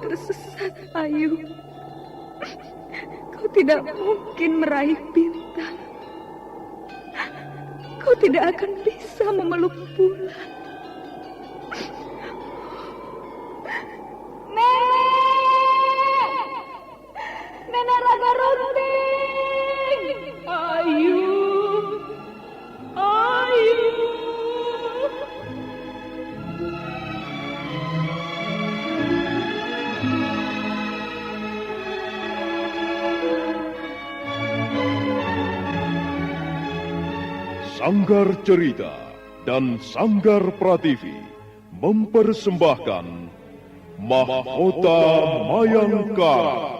tersesat, Ayu. Kau tidak mungkin meraih bintang. Kau tidak akan bisa memeluk bulan. Nenek Raga Runting! Ayu! Ayu! Sanggar Cerita dan Sanggar Prativi mempersembahkan Mahkota Mayangkara.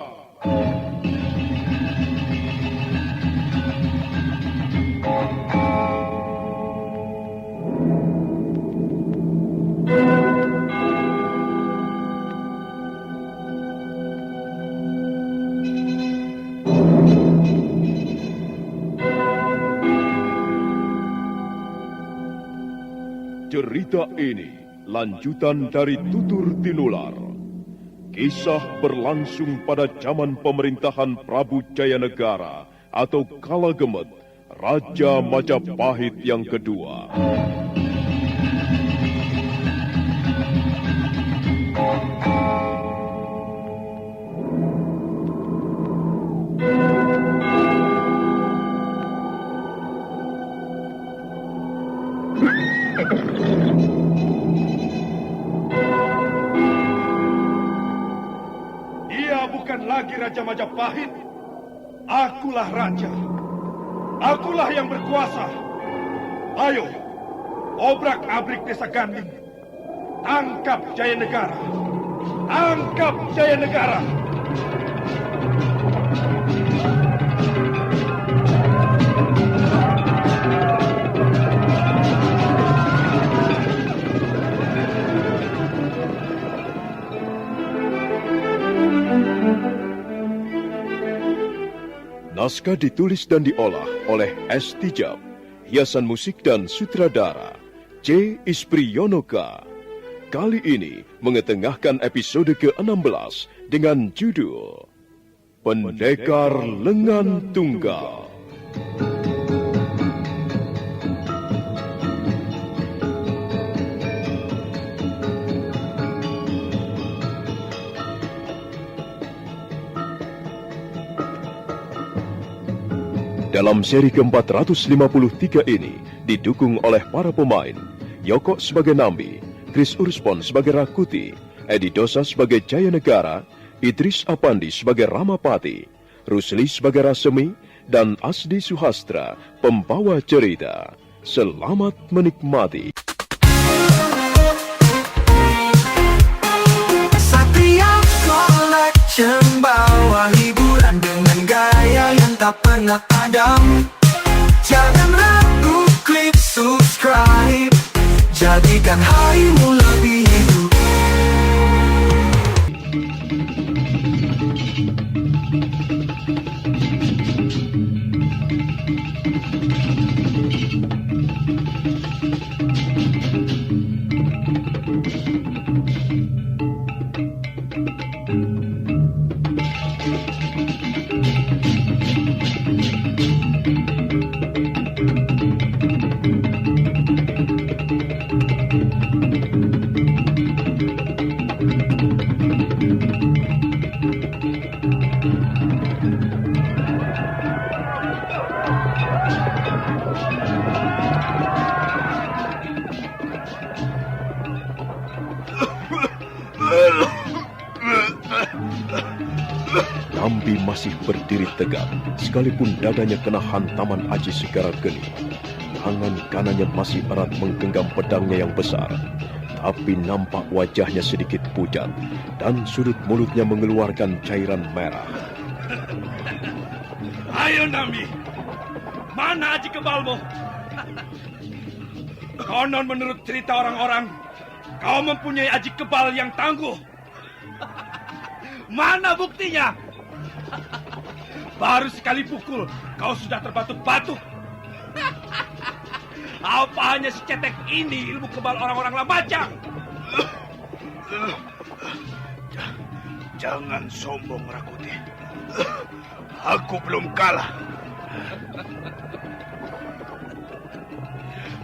Cerita ini lanjutan dari Tutur Tinular. Kisah berlangsung pada zaman pemerintahan Prabu Jayanegara atau Kala Gemet, Raja Majapahit yang kedua. Dia bukan lagi Raja Majapahit. Akulah raja. Akulah yang berkuasa. Ayo, obrak-abrik desa Ganding. Tangkap Jayanegara. Tangkap Jayanegara. Naskah ditulis dan diolah oleh S. Tijab, hiasan musik dan sutradara C. Ispriyonoka. Kali ini mengetengahkan episode ke-16 dengan judul Pendekar Lengan Tunggal. Dalam seri ke-453 ini didukung oleh para pemain Yoko sebagai Nambi, Chris Urspon sebagai Rakuti, Edi Dosa sebagai Jayanegara, Idris Apandi sebagai Ramapati, Rusli sebagai Rasemi, dan Asdi Suhastra, pembawa cerita. Selamat menikmati. Satria Collection bawa hiburan dengan gaya yang tak pernah padam. Jangan ragu, klik subscribe, jadikan harimu lebih hidup. Nambi masih berdiri tegak, sekalipun dadanya kena hantaman Aji Segara Geni. Tangan kanannya masih erat menggenggam pedangnya yang besar, tapi nampak wajahnya sedikit pucat dan sudut mulutnya mengeluarkan cairan merah. Ayo Nambi, mana Aji Kebalmu? Konon menurut cerita orang-orang, kau mempunyai Aji Kebal yang tangguh. Mana buktinya? Baru sekali pukul, kau sudah terbatuk-batuk. Apa hanya si cetek ini ilmu kebal orang-orang Lamajang? Jangan sombong, Rakuti. Aku belum kalah.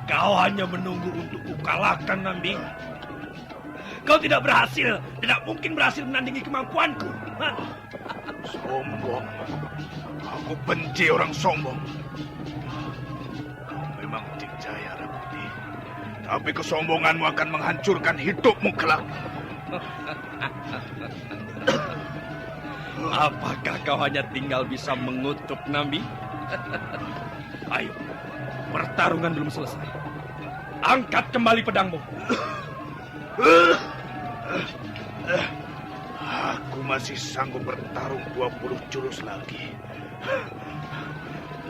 Kau hanya menunggu untuk kukalahkan, Nambi. Kau tidak berhasil, tidak mungkin berhasil menandingi kemampuanku. Sombong. Aku benci orang sombong. Kau memang Jaya, Rakuti. Tapi kesombonganmu akan menghancurkan hidupmu kelak. Apakah kau hanya tinggal bisa mengutuk, Nambi? Ayo, pertarungan belum selesai. Angkat kembali pedangmu. Aku masih sanggup bertarung 20 jurus lagi.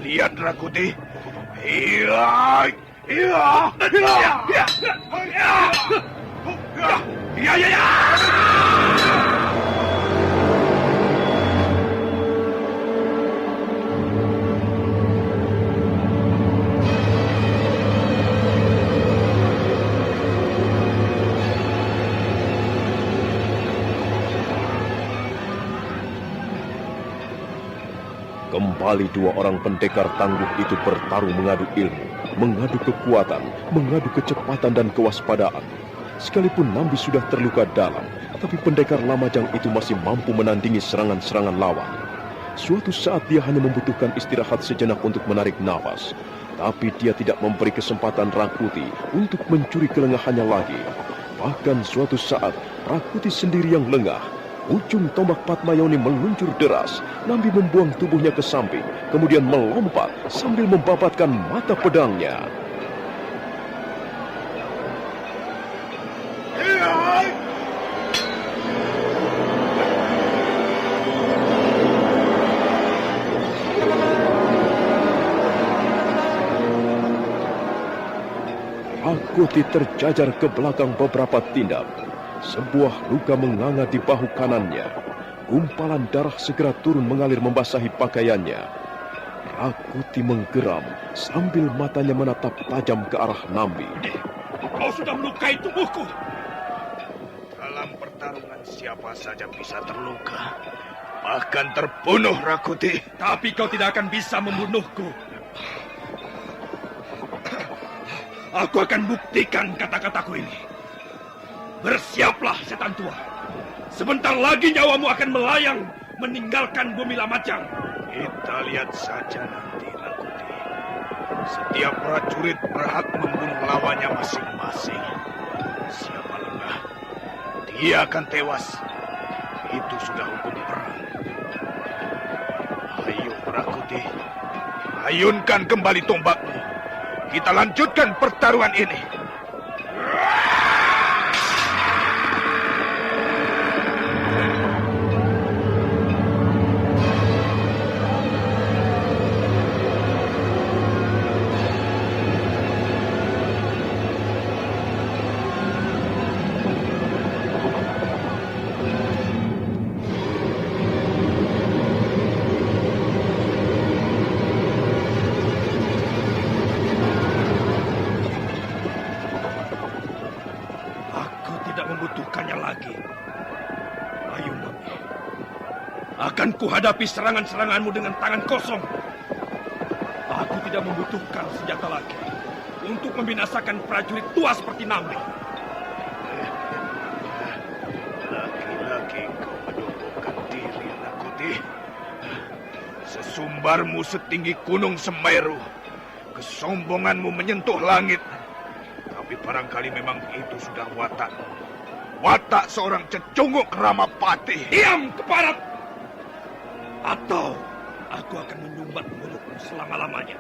Lihat, Rakuti. Iya, iya, iya, iya, iya, iya, iya. Kembali dua orang pendekar tangguh itu bertarung mengadu ilmu, mengadu kekuatan, mengadu kecepatan dan kewaspadaan. Sekalipun Nambi sudah terluka dalam, tapi pendekar Lamajang itu masih mampu menandingi serangan-serangan lawan. Suatu saat dia hanya membutuhkan istirahat sejenak untuk menarik nafas, tapi dia tidak memberi kesempatan Rakuti untuk mencuri kelengahannya lagi. Bahkan suatu saat, Rakuti sendiri yang lengah. Ujung tombak Patmayoni meluncur deras. Nambi membuang tubuhnya ke samping, kemudian melompat sambil membabatkan mata pedangnya. Rakuti terjajar ke belakang beberapa tindak. Sebuah luka menganga di bahu kanannya. Gumpalan darah segera turun mengalir membasahi pakaiannya. Rakuti menggeram sambil matanya menatap tajam ke arah Nambi. Kau sudah melukai tubuhku. Dalam pertarungan siapa saja bisa terluka. Bahkan terbunuh, Rakuti. Tapi kau tidak akan bisa membunuhku. Aku akan buktikan kata-kataku ini. Bersiaplah, setan tua. Sebentar lagi nyawamu akan melayang meninggalkan bumi Lamajang. Kita lihat saja nanti, Rakuti. Setiap prajurit berhak membunuh lawannya masing-masing. Siapa lengah, dia akan tewas. Itu sudah hukum perang. Ayo, Rakuti. Ayunkan kembali tombakmu. Kita lanjutkan pertarungan ini. Akan kuhadapi serangan-seranganmu dengan tangan kosong. Aku tidak membutuhkan senjata lagi untuk membinasakan prajurit tua seperti Nambi. Lagi-lagi kau menyombongkan diri, Rakuti. Sesumbarmu setinggi gunung Semeru. Kesombonganmu menyentuh langit. Tapi barangkali memang itu sudah watakmu. Watak seorang cecunguk Ramapati. Diam, keparat! Atau aku akan menyumbat mulutmu selama-lamanya.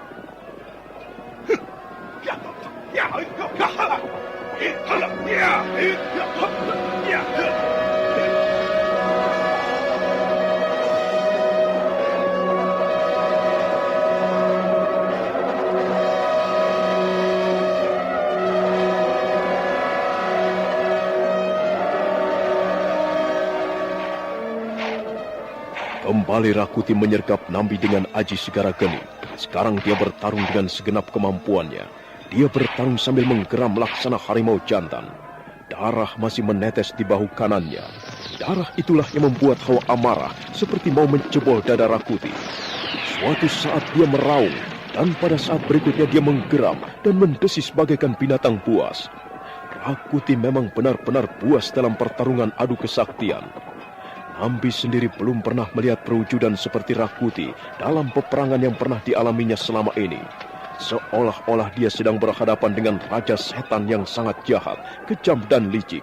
Kembali Rakuti menyergap Nambi dengan Aji Segara Geni. Sekarang dia bertarung dengan segenap kemampuannya. Dia bertarung sambil menggeram laksana harimau jantan. Darah masih menetes di bahu kanannya. Darah itulah yang membuat hawa amarah seperti mau mencebol dada Rakuti. Suatu saat dia meraung, dan pada saat berikutnya dia menggeram dan mendesis bagaikan binatang buas. Rakuti memang benar-benar buas dalam pertarungan adu kesaktian. Nambi sendiri belum pernah melihat perwujudan seperti Rakuti dalam peperangan yang pernah dialaminya selama ini. Seolah-olah dia sedang berhadapan dengan raja setan yang sangat jahat, kejam dan licik.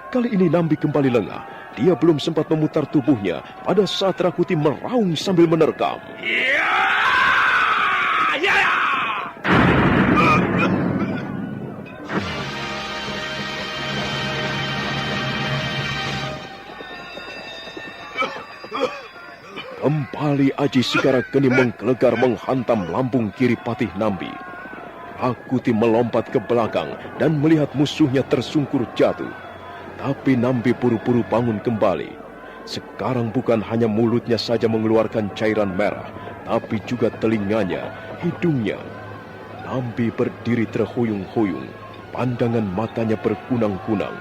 Kali ini Nambi kembali lengah. Dia belum sempat memutar tubuhnya pada saat Rakuti meraung sambil menerkam. Ya! Ya! Kembali Aji Sigara Geni menggelegar menghantam lambung kiri patih Nambi. Rakuti melompat ke belakang dan melihat musuhnya tersungkur jatuh. Tapi Nambi buru-buru bangun kembali. Sekarang bukan hanya mulutnya saja mengeluarkan cairan merah, tapi juga telinganya, hidungnya. Nambi berdiri terhuyung-huyung, pandangan matanya berkunang-kunang,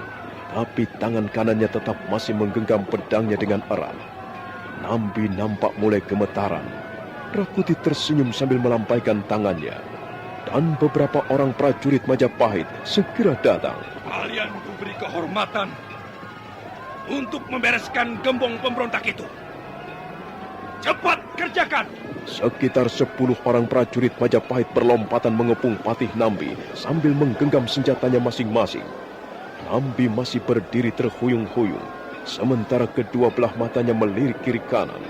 tapi tangan kanannya tetap masih menggenggam pedangnya dengan erat. Nambi nampak mulai gemetaran. Rakuti tersenyum sambil melampaikan tangannya. Dan beberapa orang prajurit Majapahit segera datang. Kalian kuberi kehormatan untuk membereskan gembong pemberontak itu. Cepat kerjakan! Sekitar 10 orang prajurit Majapahit berlompatan mengepung patih Nambi sambil menggenggam senjatanya masing-masing. Nambi masih berdiri terhuyung-huyung, sementara kedua belah matanya melirik kiri kanan.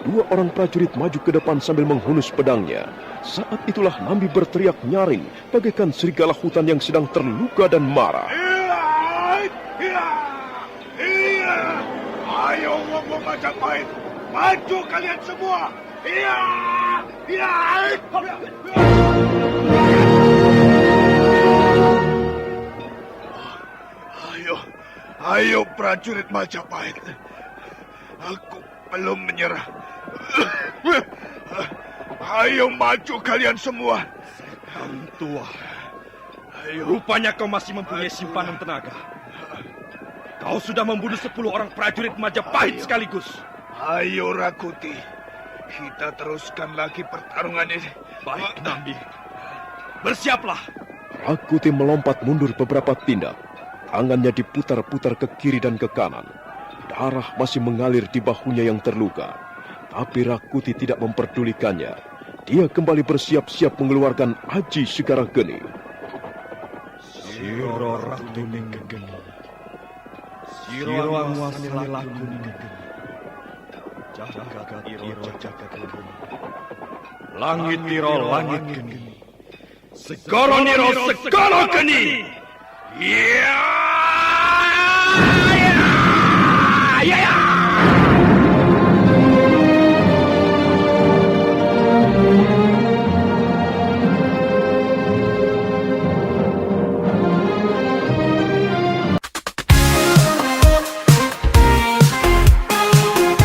2 orang prajurit maju ke depan sambil menghunus pedangnya. Saat itulah Nambi berteriak nyaring, bagaikan serigala hutan yang sedang terluka dan marah. Ayo wong-wong Majapahit, maju kalian semua! Ayo prajurit Majapahit, aku belum menyerah. Ayo maju kalian semua. Setan tua. Rupanya kau masih mempunyai simpanan tenaga. Kau sudah membunuh 10 orang prajurit Majapahit sekaligus. Ayo Rakuti, kita teruskan lagi pertarungan ini. Baik Nambi, bersiaplah. Rakuti melompat mundur beberapa tindak. Tangannya diputar-putar ke kiri dan ke kanan. Darah masih mengalir di bahunya yang terluka. Tapi Rakuti tidak memperdulikannya. Dia kembali bersiap-siap mengeluarkan Aji Sigara Geni. Siro Ratuni Gegeni, Siro Angwasni Lakuni Gegeni, Jagat Iro Jagat Geni, Langit Iro Langit Geni, Segoro Niro Segoro Geni. Ya!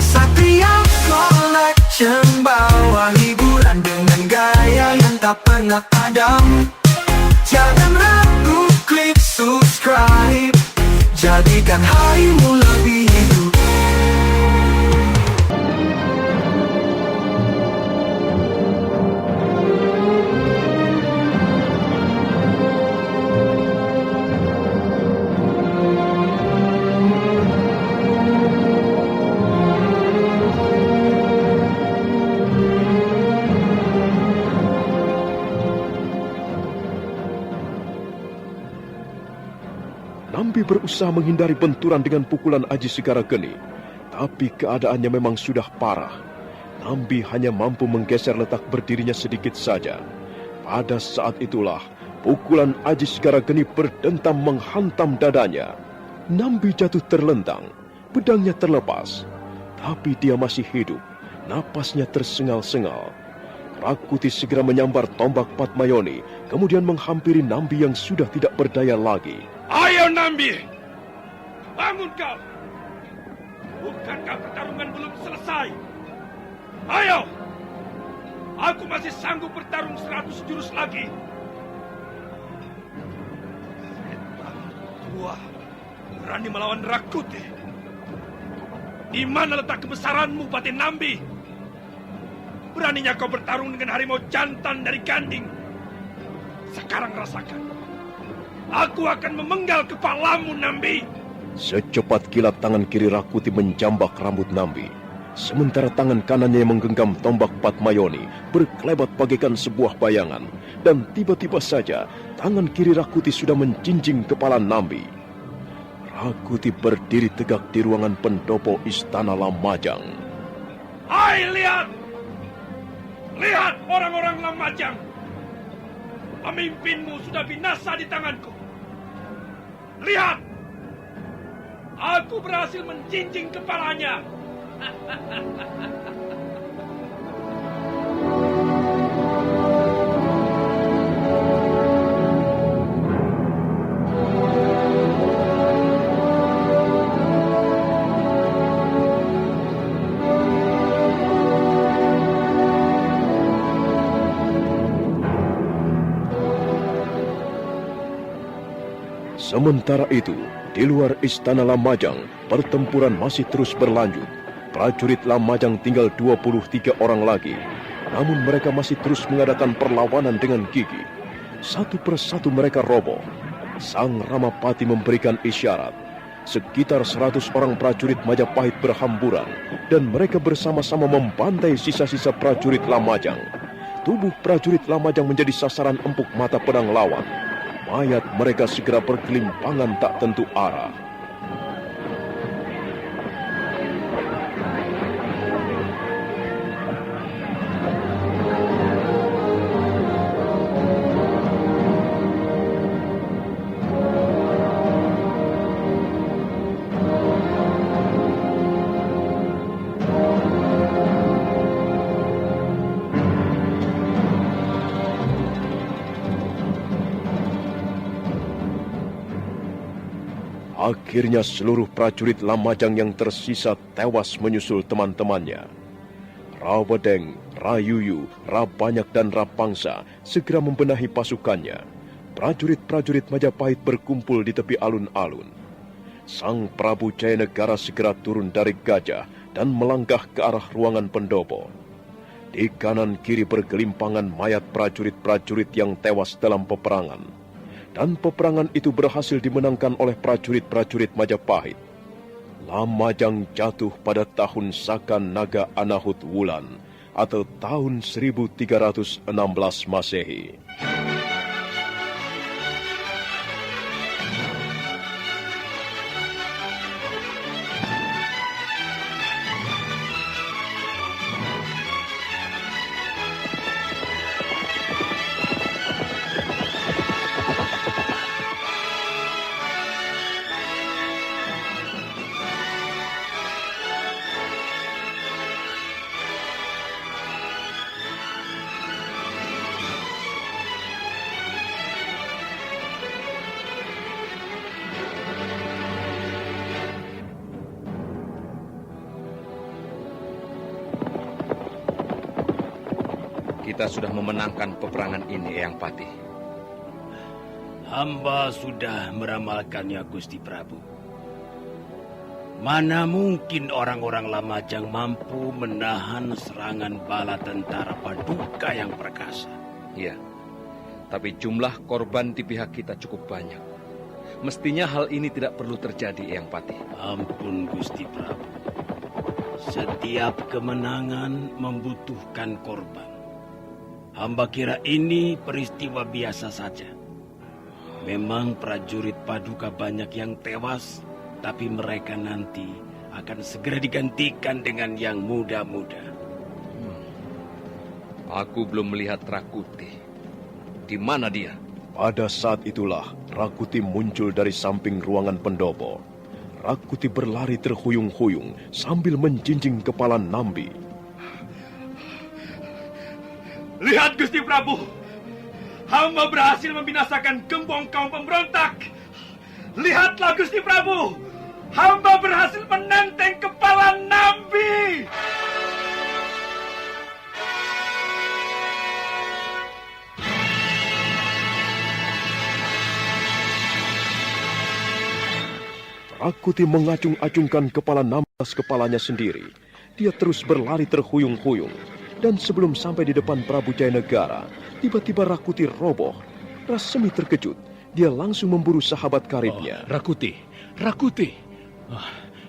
Satria Collection bawa hiburan dengan gaya yang tak pernah padam. Jangan ragu, klik subscribe, jadikan harimu lebih hidup. Nambi berusaha menghindari benturan dengan pukulan Aji Sigara Geni, tapi keadaannya memang sudah parah. Nambi hanya mampu menggeser letak berdirinya sedikit saja. Pada saat itulah, pukulan Aji Sigara Geni berdentam menghantam dadanya. Nambi jatuh terlentang, pedangnya terlepas. Tapi dia masih hidup, napasnya tersengal-sengal. Rakuti segera menyambar tombak Patmayoni, kemudian menghampiri Nambi yang sudah tidak berdaya lagi. Ayo Nambi, bangun kau. Bukankah pertarungan belum selesai? Ayo, aku masih sanggup bertarung 100 jurus lagi. Setan tua berani melawan Rakuti. Di mana letak kebesaranmu, Batin Nambi? Beraninya kau bertarung dengan harimau jantan dari Ganding. Sekarang rasakan. Aku akan memenggal kepalamu, Nambi. Secepat kilat tangan kiri Rakuti menjambak rambut Nambi. Sementara tangan kanannya yang menggenggam tombak Patmayoni berkelebat bagaikan sebuah bayangan. Dan tiba-tiba saja tangan kiri Rakuti sudah menjinjing kepala Nambi. Rakuti berdiri tegak di ruangan pendopo Istana Lamajang. Hai, lihat! Lihat orang-orang Lamajang! Pemimpinmu sudah binasa di tanganku. Lihat! Aku berhasil menjinjing kepalanya. Sementara itu, di luar Istana Lamajang, pertempuran masih terus berlanjut. Prajurit Lamajang tinggal 23 orang lagi. Namun mereka masih terus mengadakan perlawanan dengan gigih. Satu persatu mereka roboh. Sang Ramapati memberikan isyarat. Sekitar 100 orang prajurit Majapahit berhamburan. Dan mereka bersama-sama membantai sisa-sisa prajurit Lamajang. Tubuh prajurit Lamajang menjadi sasaran empuk mata pedang lawan. Mayat mereka segera bergelimpangan tak tentu arah. Akhirnya seluruh prajurit Lamajang yang tersisa tewas menyusul teman-temannya. Rawedeng, Rayuyu, Rabanyak dan Rapangsa segera membenahi pasukannya. Prajurit-prajurit Majapahit berkumpul di tepi alun-alun. Sang Prabu Jayanegara segera turun dari gajah dan melangkah ke arah ruangan pendopo. Di kanan kiri bergelimpangan mayat prajurit-prajurit yang tewas dalam peperangan. Dan peperangan itu berhasil dimenangkan oleh prajurit-prajurit Majapahit. Lamajang jatuh pada tahun Saka Naga Anahut Wulan atau tahun 1316 Masehi. Kita sudah memenangkan peperangan ini, Eyang Patih. Hamba sudah meramalkannya, Gusti Prabu. Mana mungkin orang-orang Lamajang mampu menahan serangan bala tentara Paduka yang perkasa. Iya, tapi jumlah korban di pihak kita cukup banyak. Mestinya hal ini tidak perlu terjadi, Eyang Patih. Ampun, Gusti Prabu. Setiap kemenangan membutuhkan korban. Hamba kira ini peristiwa biasa saja. Memang prajurit Paduka banyak yang tewas, tapi mereka nanti akan segera digantikan dengan yang muda-muda. Aku belum melihat Rakuti. Di mana dia? Pada saat itulah Rakuti muncul dari samping ruangan pendopo. Rakuti berlari terhuyung-huyung sambil menjinjing kepala Nambi. Lihat, Gusti Prabu. Hamba berhasil membinasakan gembong kaum pemberontak. Lihatlah, Gusti Prabu. Hamba berhasil menenteng kepala Nambi. Rakuti mengacung-acungkan kepala Nambi kepalanya sendiri. Dia terus berlari terhuyung-huyung. Dan sebelum sampai di depan Prabu Jayanegara, tiba-tiba Rakuti roboh. Rasemi terkejut. Dia langsung memburu sahabat karibnya. Rakuti, Rakuti.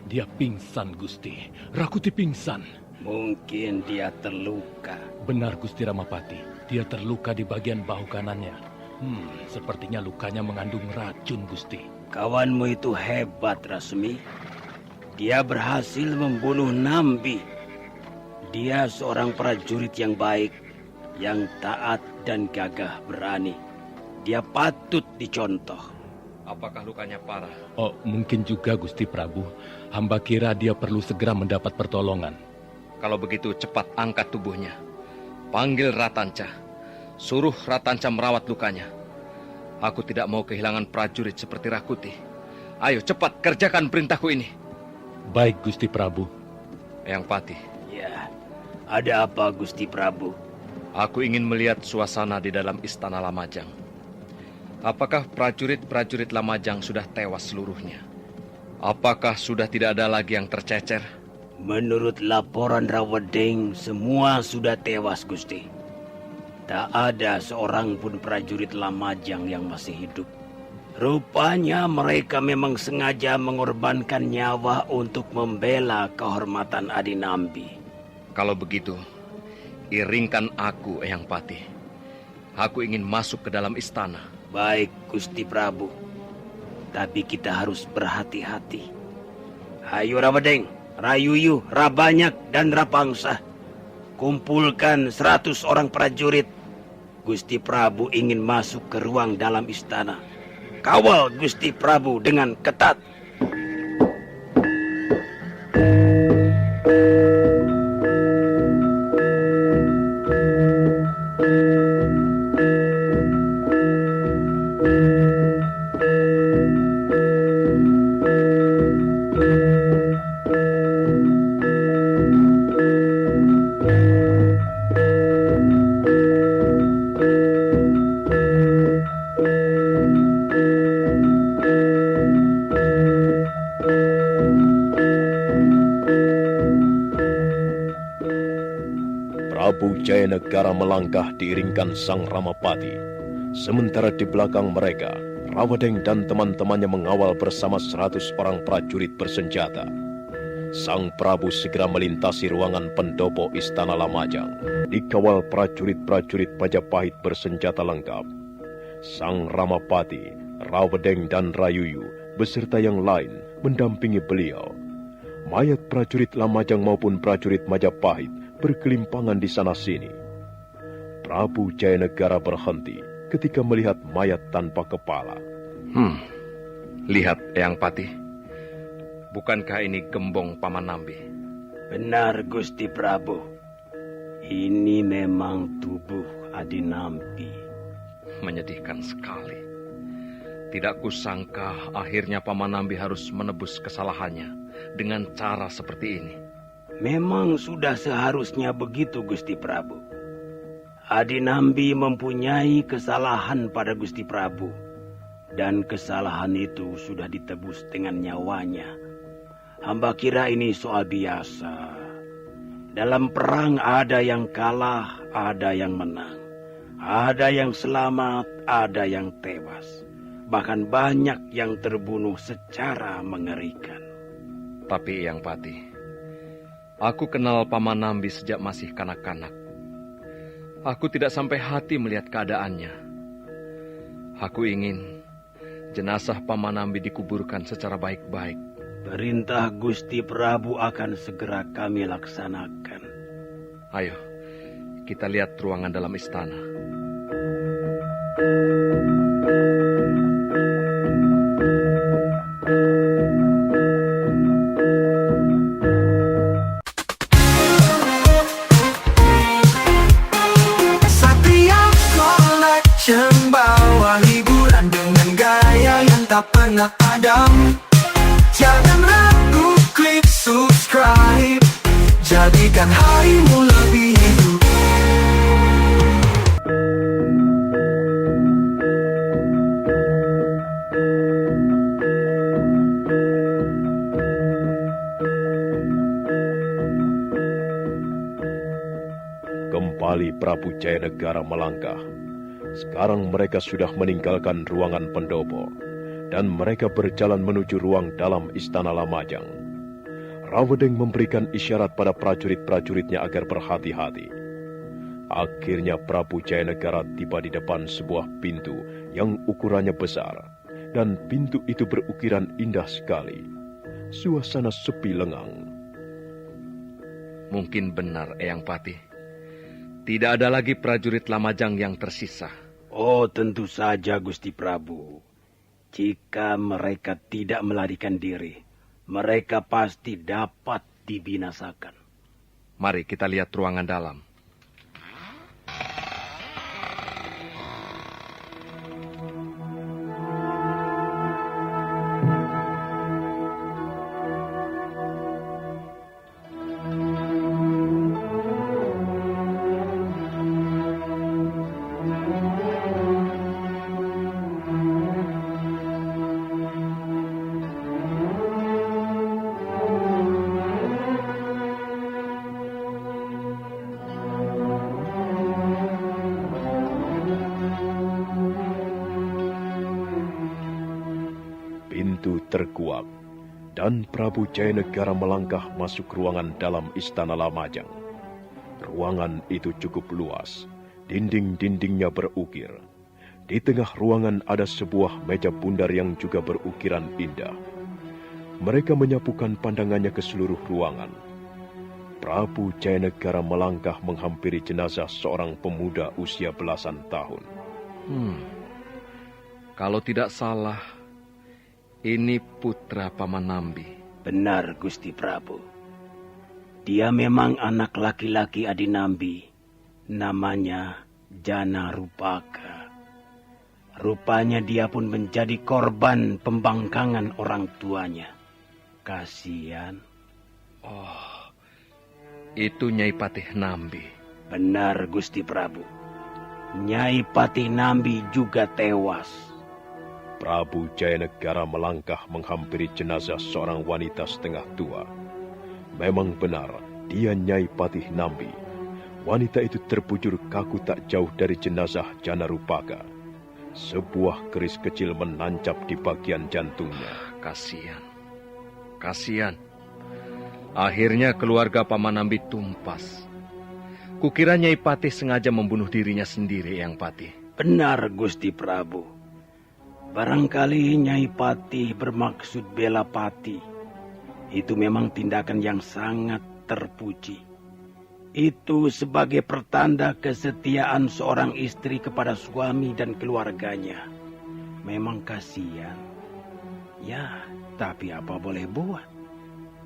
Dia pingsan, Gusti. Rakuti pingsan. Mungkin dia terluka. Benar, Gusti Ramapati. Dia terluka di bagian bahu kanannya. Sepertinya lukanya mengandung racun, Gusti. Kawanmu itu hebat, Rasmi. Dia berhasil membunuh Nambi. Dia seorang prajurit yang baik, yang taat dan gagah berani. Dia patut dicontoh. Apakah lukanya parah? Oh, mungkin juga, Gusti Prabu. Hamba kira dia perlu segera mendapat pertolongan. Kalau begitu cepat angkat tubuhnya. Panggil Ratanca. Suruh Ratanca merawat lukanya. Aku tidak mau kehilangan prajurit seperti Rakuti. Ayo cepat kerjakan perintahku ini. Baik, Gusti Prabu. Eyang Pati. Ya, ada apa, Gusti Prabu? Aku ingin melihat suasana di dalam istana Lamajang. Apakah prajurit-prajurit Lamajang sudah tewas seluruhnya? Apakah sudah tidak ada lagi yang tercecer? Menurut laporan Rawedeng, semua sudah tewas, Gusti. Tak ada seorang pun prajurit Lamajang yang masih hidup. Rupanya mereka memang sengaja mengorbankan nyawa untuk membela kehormatan Adinambi. Kalau begitu, iringkan aku, Eyang Pati. Aku ingin masuk ke dalam istana. Baik, Gusti Prabu. Tapi kita harus berhati-hati. Ayo Rawedeng, Rayuyu, Rabanyak, dan Rapangsa. Kumpulkan 100 orang prajurit. Gusti Prabu ingin masuk ke ruang dalam istana. Kawal Gusti Prabu dengan ketat. Prabu Jayanegara melangkah diiringkan Sang Ramapati. Sementara di belakang mereka, Rawedeng dan teman-temannya mengawal bersama 100 orang prajurit bersenjata. Sang Prabu segera melintasi ruangan pendopo Istana Lamajang, dikawal prajurit-prajurit Majapahit bersenjata lengkap. Sang Ramapati, Rawedeng dan Rayuyu beserta yang lain mendampingi beliau. Mayat prajurit Lamajang maupun prajurit Majapahit berkelimpangan di sana-sini. Prabu Jayanegara berhenti ketika melihat mayat tanpa kepala. Lihat, Eyang Pati. Bukankah ini gembong Paman Nambi? Benar, Gusti Prabu. Ini memang tubuh Adinambi. Menyedihkan sekali. Tidak kusangka akhirnya Paman Nambi harus menebus kesalahannya dengan cara seperti ini. Memang sudah seharusnya begitu, Gusti Prabu. Adinambi mempunyai kesalahan pada Gusti Prabu. Dan kesalahan itu sudah ditebus dengan nyawanya. Hamba kira ini soal biasa. Dalam perang ada yang kalah, ada yang menang. Ada yang selamat, ada yang tewas. Bahkan banyak yang terbunuh secara mengerikan. Tapi Eyang Pati, aku kenal Paman Nambi sejak masih kanak-kanak. Aku tidak sampai hati melihat keadaannya. Aku ingin jenazah Paman Nambi dikuburkan secara baik-baik. Perintah Gusti Prabu akan segera kami laksanakan. Ayo, kita lihat ruangan dalam istana. Bawa hiburan dengan gaya yang tak pernah padam. Jangan ragu, klik subscribe. Jadikan harimu lebih hidup. Kembali Prabu Jayanegara melangkah. Sekarang mereka sudah meninggalkan ruangan pendopo, dan mereka berjalan menuju ruang dalam istana Lamajang. Rawedeng memberikan isyarat pada prajurit-prajuritnya agar berhati-hati. Akhirnya Prabu Jayanegara tiba di depan sebuah pintu yang ukurannya besar, dan pintu itu berukiran indah sekali. Suasana sepi lengang. Mungkin benar, Eyang Patih. Tidak ada lagi prajurit Lamajang yang tersisa. Oh, tentu saja, Gusti Prabu. Jika mereka tidak melarikan diri, mereka pasti dapat dibinasakan. Mari kita lihat ruangan dalam. Pintu terkuak, dan Prabu Jayanegara melangkah masuk ruangan dalam istana Lamajang. Ruangan itu cukup luas, dinding-dindingnya berukir. Di tengah ruangan ada sebuah meja bundar yang juga berukiran indah. Mereka menyapukan pandangannya ke seluruh ruangan. Prabu Jayanegara melangkah menghampiri jenazah seorang pemuda usia belasan tahun. Kalau tidak salah, ini putra Paman Nambi. Benar, Gusti Prabu. Dia memang anak laki-laki Adi Nambi. Namanya Jana Rupaka. Rupanya dia pun menjadi korban pembangkangan orang tuanya. Kasihan. Oh, itu Nyai Patih Nambi. Benar, Gusti Prabu. Nyai Patih Nambi juga tewas. Prabu Jayanegara melangkah menghampiri jenazah seorang wanita setengah tua. Memang benar, dia Nyai Patih Nambi. Wanita itu terbujur kaku tak jauh dari jenazah Jana Rupaka. Sebuah keris kecil menancap di bagian jantungnya. Kasihan. Kasihan. Akhirnya keluarga Paman Nambi tumpas. Kukira Nyai Patih sengaja membunuh dirinya sendiri, Eyang Patih. Benar, Gusti Prabu. Barangkali Nyai Patih bermaksud bela Patih. Itu memang tindakan yang sangat terpuji. Itu sebagai pertanda kesetiaan seorang istri kepada suami dan keluarganya. Memang kasihan. Ya, tapi apa boleh buat?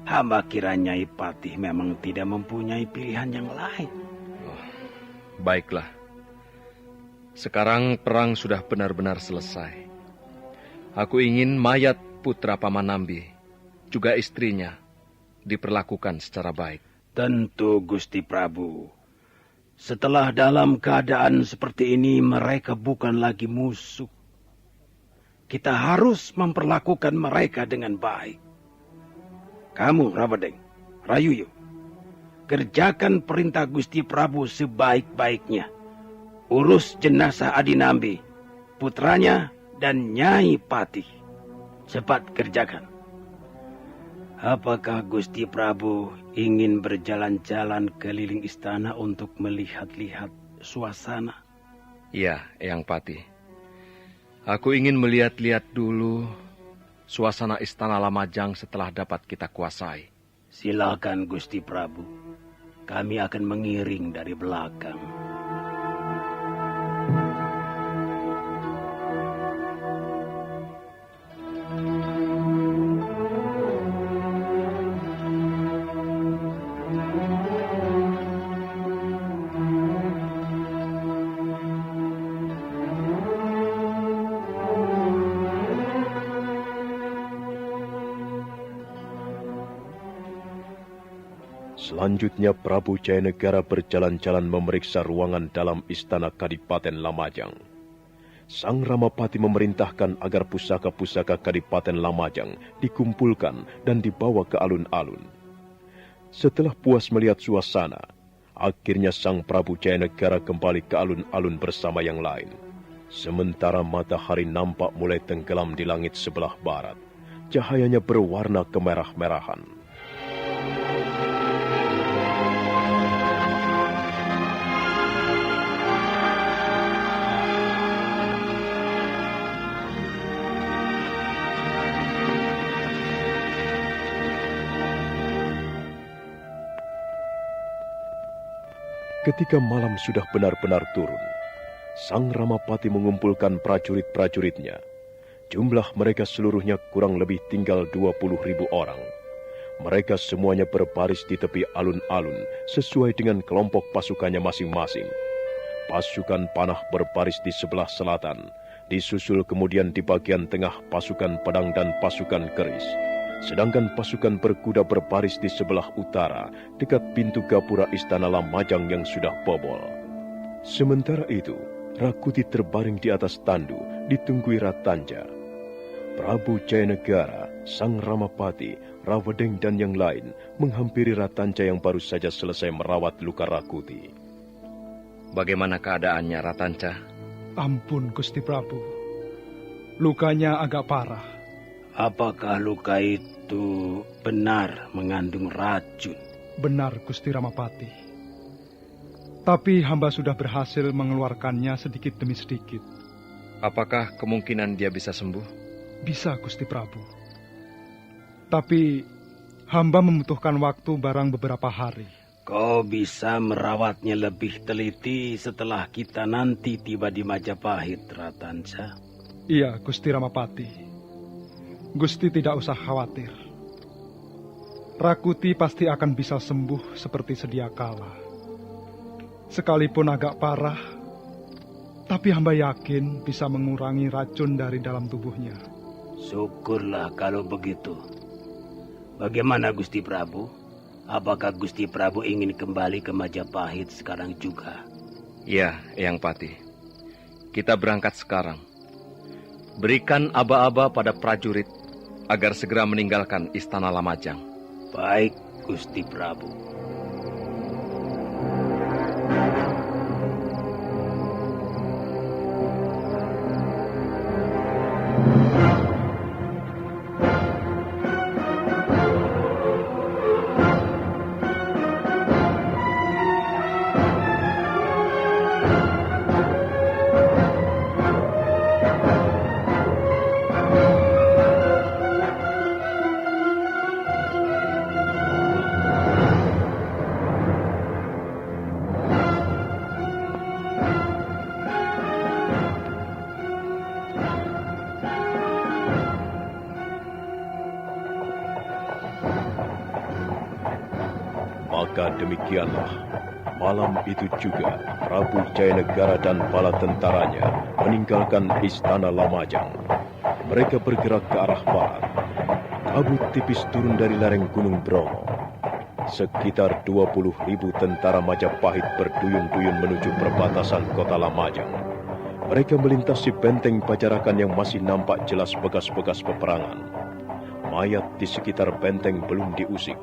Hamba kira Nyai Patih memang tidak mempunyai pilihan yang lain. Baiklah. Sekarang perang sudah benar-benar selesai. Aku ingin mayat putra Paman Nambi, juga istrinya, diperlakukan secara baik. Tentu, Gusti Prabu. Setelah dalam keadaan seperti ini, mereka bukan lagi musuh. Kita harus memperlakukan mereka dengan baik. Kamu, Rawedeng, Rayuyu, kerjakan perintah Gusti Prabu sebaik-baiknya. Urus jenazah Adi Nambi, putranya, dan Nyai Patih. Cepat kerjakan. Apakah Gusti Prabu ingin berjalan-jalan keliling istana untuk melihat-lihat suasana? Iya, Eyang Patih. Aku ingin melihat-lihat dulu suasana istana Lamajang setelah dapat kita kuasai. Silakan, Gusti Prabu. Kami akan mengiring dari belakang. Selanjutnya Prabu Jayanegara berjalan-jalan memeriksa ruangan dalam istana Kadipaten Lamajang. Sang Ramapati memerintahkan agar pusaka-pusaka Kadipaten Lamajang dikumpulkan dan dibawa ke alun-alun. Setelah puas melihat suasana, Akhirnya Sang Prabu Jayanegara kembali ke alun-alun bersama yang lain. Sementara matahari nampak mulai tenggelam di langit sebelah barat. Cahayanya berwarna kemerah-merahan. Ketika malam sudah benar-benar turun, Sang Ramapati mengumpulkan prajurit-prajuritnya. Jumlah mereka seluruhnya kurang lebih tinggal 20.000 orang. Mereka semuanya berbaris di tepi alun-alun sesuai dengan kelompok pasukannya masing-masing. Pasukan panah berbaris di sebelah selatan, disusul kemudian di bagian tengah pasukan pedang dan pasukan keris. Sedangkan pasukan berkuda berbaris di sebelah utara, dekat pintu gapura Istana Lamajang yang sudah bobol. Sementara itu, Rakuti terbaring di atas tandu, ditunggui Ratanja. Prabu Jayanegara, Sang Ramapati, Rawedeng dan yang lain menghampiri Ratanja yang baru saja selesai merawat luka Rakuti. Bagaimana keadaannya, Ratanja? Ampun, Gusti Prabu. Lukanya agak parah. Apakah luka itu benar mengandung racun? Benar, Gusti Ramapati. Tapi hamba sudah berhasil mengeluarkannya sedikit demi sedikit. Apakah kemungkinan dia bisa sembuh? Bisa, Gusti Prabu. Tapi hamba membutuhkan waktu barang beberapa hari. Kau bisa merawatnya lebih teliti setelah kita nanti tiba di Majapahit, Ratanja. Iya, Gusti Ramapati. Gusti tidak usah khawatir. Rakuti pasti akan bisa sembuh seperti sedia kala. Sekalipun agak parah, tapi hamba yakin bisa mengurangi racun dari dalam tubuhnya. Syukurlah kalau begitu. Bagaimana Gusti Prabu? Apakah Gusti Prabu ingin kembali ke Majapahit sekarang juga? Ya, Eyang Pati. Kita berangkat sekarang. Berikan aba-aba pada prajurit agar segera meninggalkan Istana Lamajang. Baik, Gusti Prabu. Maka demikianlah, malam itu juga Prabu Jayanegara dan bala tentaranya meninggalkan Istana Lamajang. Mereka bergerak ke arah barat. Kabut tipis turun dari lereng Gunung Bromo. Sekitar 20.000 tentara Majapahit berduyun-duyun menuju perbatasan kota Lamajang. Mereka melintasi benteng Pajarakan yang masih nampak jelas bekas-bekas peperangan. Mayat di sekitar benteng belum diusik.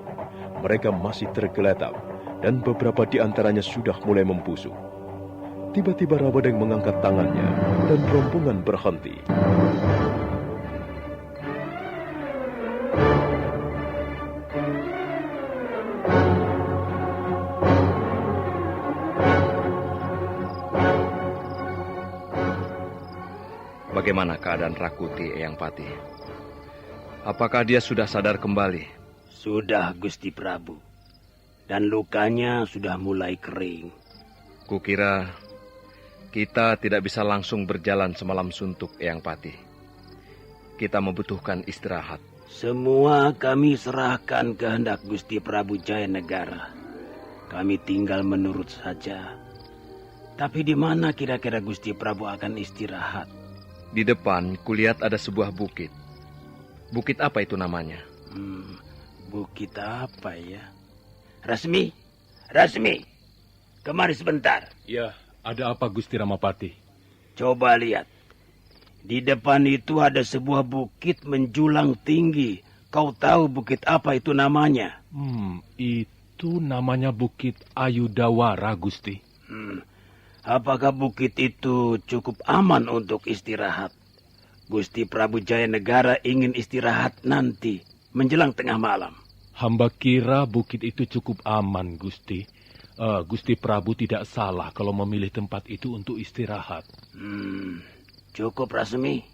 Mereka masih tergeletak, dan beberapa di antaranya sudah mulai membusuk. Tiba-tiba Rawedeng mengangkat tangannya, dan rombongan berhenti. Bagaimana keadaan Rakuti, Eyang Pati? Apakah dia sudah sadar kembali? Sudah, Gusti Prabu. Dan lukanya sudah mulai kering. Kukira kita tidak bisa langsung berjalan semalam suntuk, Eyang Pati. Kita membutuhkan istirahat. Semua kami serahkan kehendak Gusti Prabu Jayanegara. Kami tinggal menurut saja. Tapi di mana kira-kira Gusti Prabu akan istirahat? Di depan kulihat ada sebuah bukit. Bukit apa itu namanya? Bukit apa ya? Rasmi, Rasmi, kemari sebentar. Ya, ada apa Gusti Ramapati? Coba lihat. Di depan itu ada sebuah bukit menjulang tinggi. Kau tahu bukit apa itu namanya? itu namanya Bukit Ayudawara, Gusti. Apakah bukit itu cukup aman untuk istirahat? Gusti Prabu Jayanegara ingin istirahat nanti menjelang tengah malam. Hamba kira bukit itu cukup aman, Gusti. Gusti Prabu tidak salah kalau memilih tempat itu untuk istirahat. Cukup, Rasmi.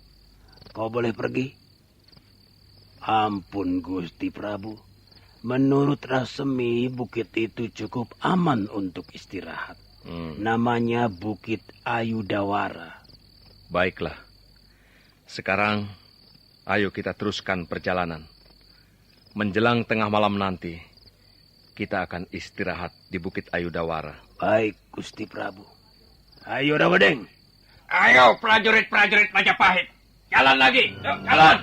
Kau boleh pergi. Ampun, Gusti Prabu. Menurut Rasmi, bukit itu cukup aman untuk istirahat. Namanya Bukit Ayudawara. Baiklah. Sekarang, ayo kita teruskan perjalanan. Menjelang tengah malam nanti, kita akan istirahat di Bukit Ayudawara. Baik, Gusti Prabu. Ayo, Rawedeng. Ayo prajurit-prajurit Majapahit. Jalan lagi. Jalan.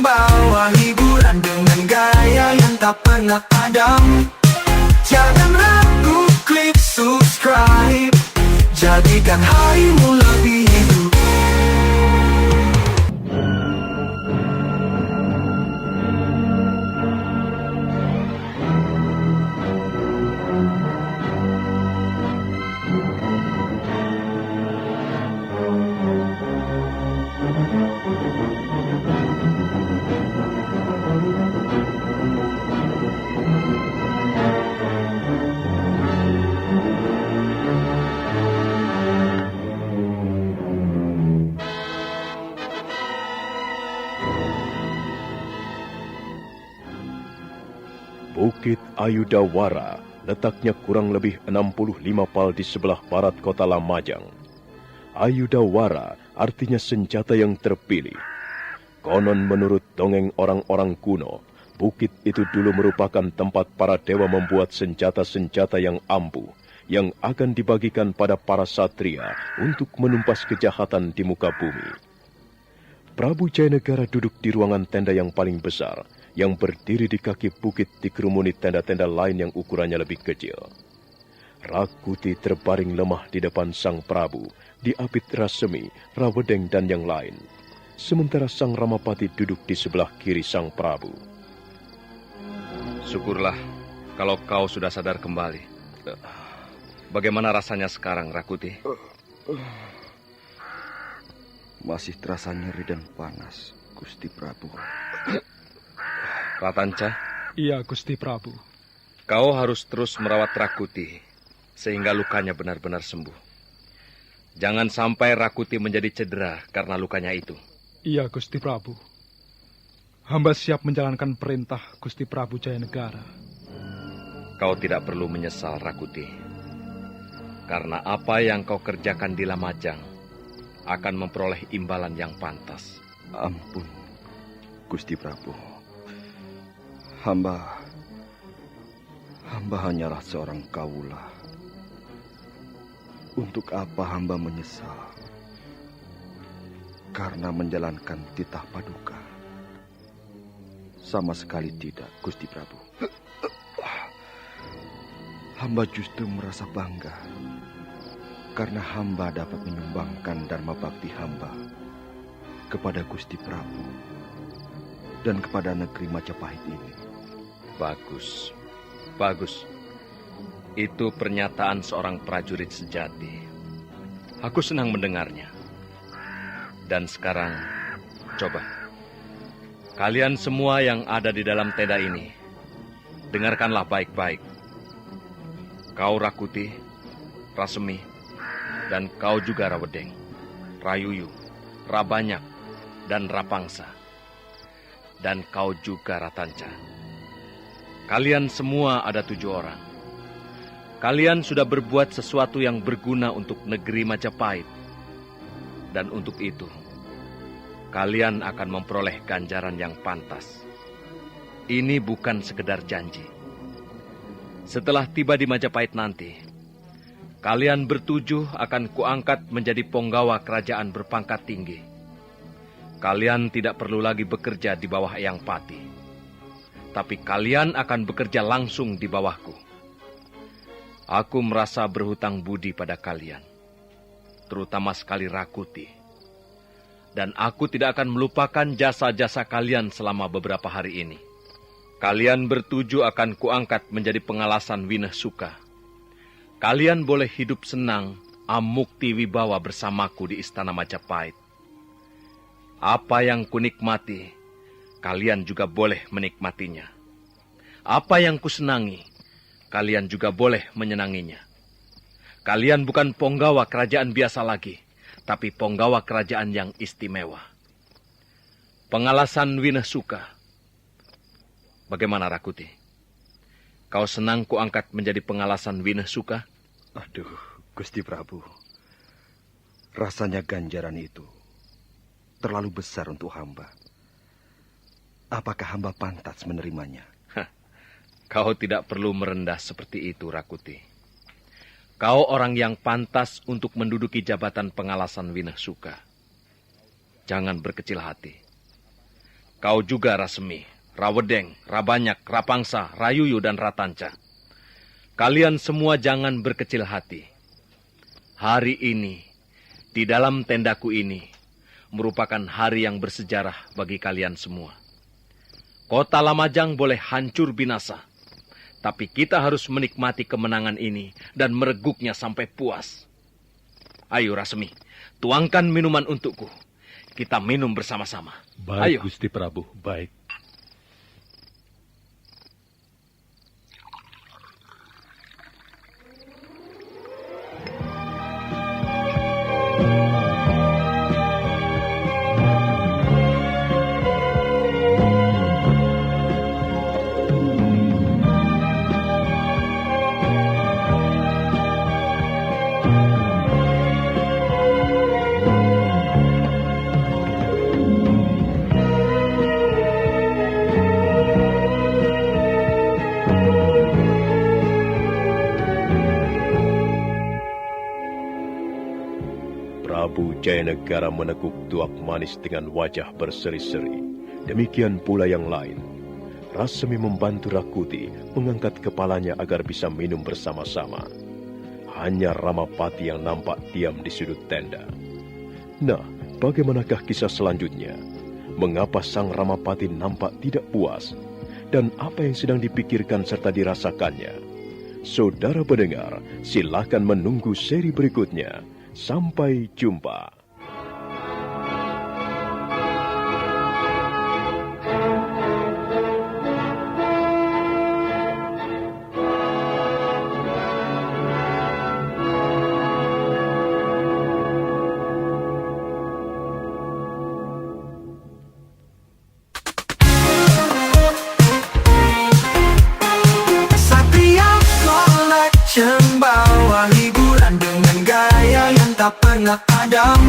Bawa hiburan dengan gaya yang tak pernah padam. Jangan ragu, klik subscribe. Jadikan harimu lebih hidup. Bukit Ayudawara letaknya kurang lebih 65 pal di sebelah barat kota Lamajang. Ayudawara artinya senjata yang terpilih. Konon menurut dongeng orang-orang kuno, bukit itu dulu merupakan tempat para dewa membuat senjata-senjata yang ampuh yang akan dibagikan pada para satria untuk menumpas kejahatan di muka bumi. Prabu Jayanegara duduk di ruangan tenda yang paling besar, yang berdiri di kaki bukit dikerumuni tenda-tenda lain yang ukurannya lebih kecil. Rakuti terbaring lemah di depan Sang Prabu, diapit Rasemi, Rawedeng, dan yang lain. Sementara Sang Ramapati duduk di sebelah kiri Sang Prabu. Syukurlah kalau kau sudah sadar kembali. Bagaimana rasanya sekarang, Rakuti? Masih terasa nyeri dan panas, Gusti Prabu. Ratanca? Iya, Gusti Prabu. Kau harus terus merawat Rakuti, sehingga lukanya benar-benar sembuh. Jangan sampai Rakuti menjadi cedera karena lukanya itu. Iya, Gusti Prabu. Hamba siap menjalankan perintah Gusti Prabu Jayanegara. Kau tidak perlu menyesal, Rakuti. Karena apa yang kau kerjakan di Lamajang akan memperoleh imbalan yang pantas. Ampun, Gusti Prabu. Hamba hanyalah seorang kaula. Untuk apa hamba menyesal? Karena menjalankan titah paduka. Sama sekali tidak, Gusti Prabu. Hamba justru merasa bangga karena hamba dapat menyumbangkan dharma bakti hamba kepada Gusti Prabu dan kepada negeri Majapahit ini. Bagus, bagus. Itu pernyataan seorang prajurit sejati. Aku senang mendengarnya. Dan sekarang, coba. Kalian semua yang ada di dalam tenda ini, dengarkanlah baik-baik. Kau Rakuti, Rasemi, dan kau juga Rawedeng, Rayuyu, Rabanyak, dan Rapangsa. Dan kau juga Ratanca. Kalian semua ada 7 orang. Kalian sudah berbuat sesuatu yang berguna untuk negeri Majapahit. Dan untuk itu, kalian akan memperoleh ganjaran yang pantas. Ini bukan sekedar janji. Setelah tiba di Majapahit nanti, kalian bertujuh akan kuangkat menjadi penggawa kerajaan berpangkat tinggi. Kalian tidak perlu lagi bekerja di bawah Eyang Pati. tapi kalian akan bekerja langsung di bawahku. Aku merasa berhutang budi pada kalian, terutama sekali Rakuti. Dan aku tidak akan melupakan jasa-jasa kalian selama beberapa hari ini. Kalian bertujuh akan kuangkat menjadi pengalasan Winahsuka. Kalian boleh hidup senang, amukti wibawa bersamaku di Istana Majapahit. Apa yang kunikmati, kalian juga boleh menikmatinya. Apa yang kusenangi, kalian juga boleh menyenanginya. Kalian bukan penggawa kerajaan biasa lagi, tapi penggawa kerajaan yang istimewa. Pengalasan Winahsuka. Bagaimana Rakuti? Kau senang kuangkat menjadi pengalasan Winahsuka? Aduh, Gusti Prabu. Rasanya ganjaran itu terlalu besar untuk hamba. Apakah hamba pantas menerimanya? Kau tidak perlu merendah seperti itu, Rakuti. Kau orang yang pantas untuk menduduki jabatan pengalasan Winahsuka. Jangan berkecil hati. Kau juga Rasemi, Rawedeng, Rabanyak, Rapangsa, Rayuyu, dan Ratanca. Kalian semua jangan berkecil hati. Hari ini, di dalam tendaku ini, merupakan hari yang bersejarah bagi kalian semua. Kota Lamajang boleh hancur binasa, tapi kita harus menikmati kemenangan ini dan mereguknya sampai puas. Ayo Rasemi, tuangkan minuman untukku. Kita minum bersama-sama. Baik, Ayo. Gusti Prabu, baik. Prabu Jayanegara meneguk tuak manis dengan wajah berseri-seri. Demikian pula yang lain. Rasemi membantu Rakuti mengangkat kepalanya agar bisa minum bersama-sama. Hanya Ramapati yang nampak diam di sudut tenda. Nah, bagaimanakah kisah selanjutnya? Mengapa sang Ramapati nampak tidak puas? Dan apa yang sedang dipikirkan serta dirasakannya? Saudara pendengar, silakan menunggu seri berikutnya. Sampai jumpa. Satria Collection bawa hiburan dengan gaya yang tak pernah padam.